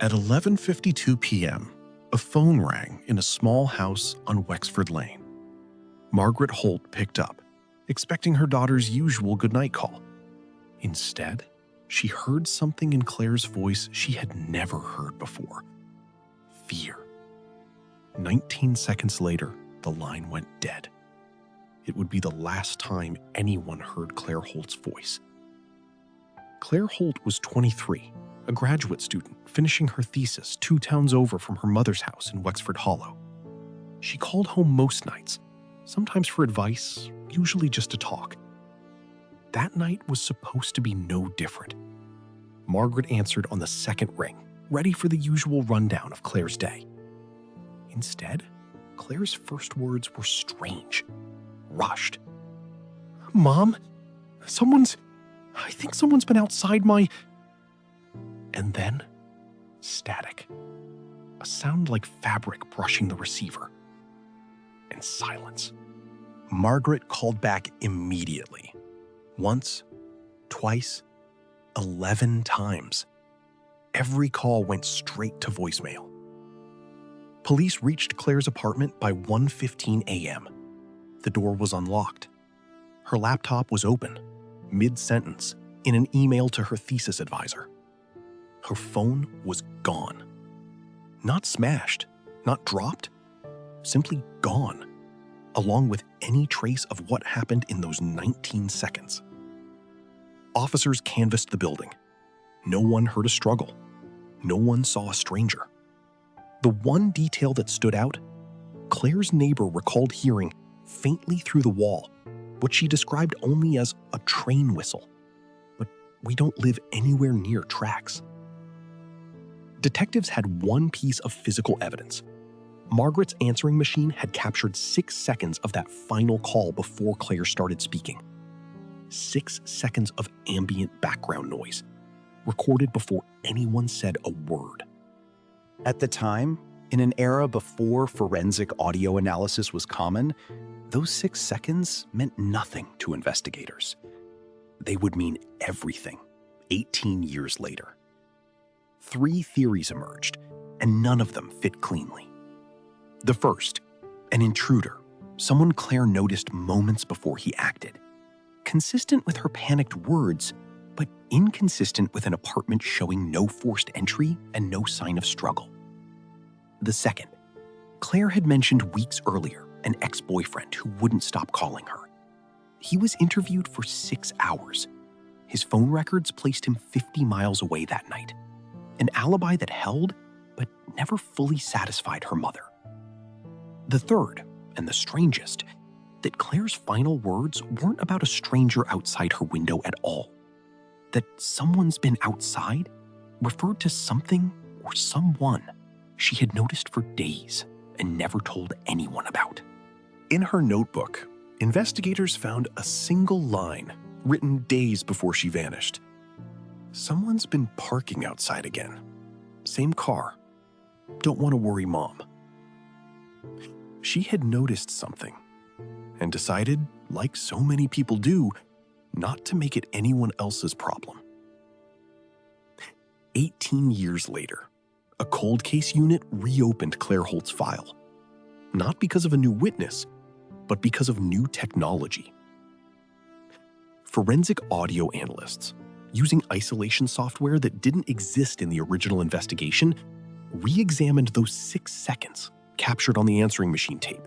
At 11:52 p.m., a phone rang in a small house on Wexford Lane. Margaret Holt picked up, expecting her daughter's usual goodnight call. Instead, she heard something in Claire's voice she had never heard before. Fear. 19 seconds later, the line went dead. It would be the last time anyone heard Claire Holt's voice. Claire Holt was 23, a graduate student finishing her thesis 2 towns over from her mother's house in Wexford Hollow. She called home most nights, sometimes for advice, usually just to talk. That night was supposed to be no different. Margaret answered on the second ring, ready for the usual rundown of Claire's day. Instead, Claire's first words were strange, rushed. "Mom, I think someone's been outside my..." And then, static. A sound like fabric brushing the receiver. And silence. Margaret called back immediately. Once, twice, 11 times. Every call went straight to voicemail. Police reached Claire's apartment by 1:15 a.m. The door was unlocked. Her laptop was open, mid-sentence, in an email to her thesis advisor. Her phone was gone. Not smashed, not dropped, simply gone, along with any trace of what happened in those 19 seconds. Officers canvassed the building. No one heard a struggle. No one saw a stranger. The one detail that stood out, Claire's neighbor recalled hearing, faintly through the wall, what she described only as a train whistle. But we don't live anywhere near tracks. Detectives had one piece of physical evidence. Margaret's answering machine had captured 6 seconds of that final call before Claire started speaking. 6 seconds of ambient background noise, recorded before anyone said a word. At the time, in an era before forensic audio analysis was common, those 6 seconds meant nothing to investigators. They would mean everything 18 years later. 3 theories emerged, and none of them fit cleanly. The first, an intruder, someone Claire noticed moments before he acted. Consistent with her panicked words, but inconsistent with an apartment showing no forced entry and no sign of struggle. The second, Claire had mentioned weeks earlier an ex-boyfriend who wouldn't stop calling her. He was interviewed for 6 hours. His phone records placed him 50 miles away that night. An alibi that held, but never fully satisfied her mother. The third, and the strangest, that Claire's final words weren't about a stranger outside her window at all. That someone's been outside referred to something or someone she had noticed for days and never told anyone about. In her notebook, investigators found a single line written days before she vanished. "Someone's been parking outside again. Same car. Don't want to worry Mom." She had noticed something and decided, like so many people do, not to make it anyone else's problem. 18 years later, a cold case unit reopened Claire Holt's file. Not because of a new witness, but because of new technology. Forensic audio analysts, using isolation software that didn't exist in the original investigation, re-examined those 6 seconds captured on the answering machine tape.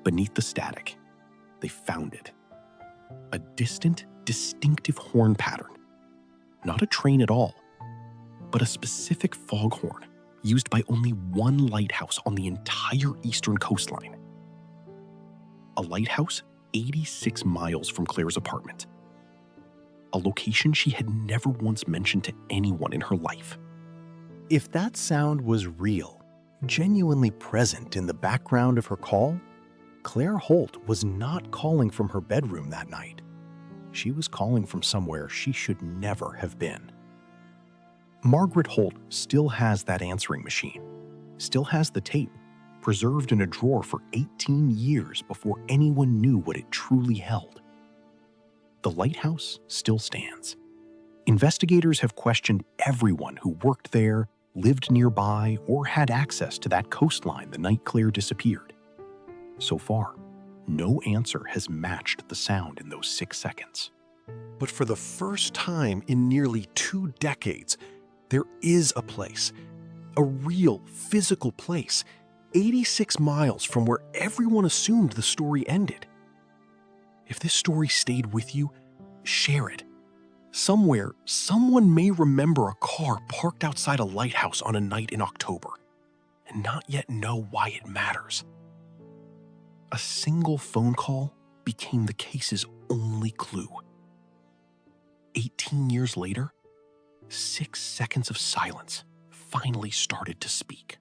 Beneath the static, they found it. A distant, distinctive horn pattern. Not a train at all, but a specific foghorn used by only one lighthouse on the entire eastern coastline. A lighthouse 86 miles from Claire's apartment. A location she had never once mentioned to anyone in her life. If that sound was real, genuinely present in the background of her call, Claire Holt was not calling from her bedroom that night. She was calling from somewhere she should never have been. Margaret Holt still has that answering machine, still has the tape, preserved in a drawer for 18 years before anyone knew what it truly held. The lighthouse still stands. Investigators have questioned everyone who worked there, lived nearby, or had access to that coastline the night Claire disappeared. So far, no answer has matched the sound in those 6 seconds. But for the first time in nearly 2 decades, there is a place, a real physical place, 86 miles from where everyone assumed the story ended. If this story stayed with you, share it. Somewhere, someone may remember a car parked outside a lighthouse on a night in October and not yet know why it matters. A single phone call became the case's only clue. 18 years later, 6 seconds of silence finally started to speak.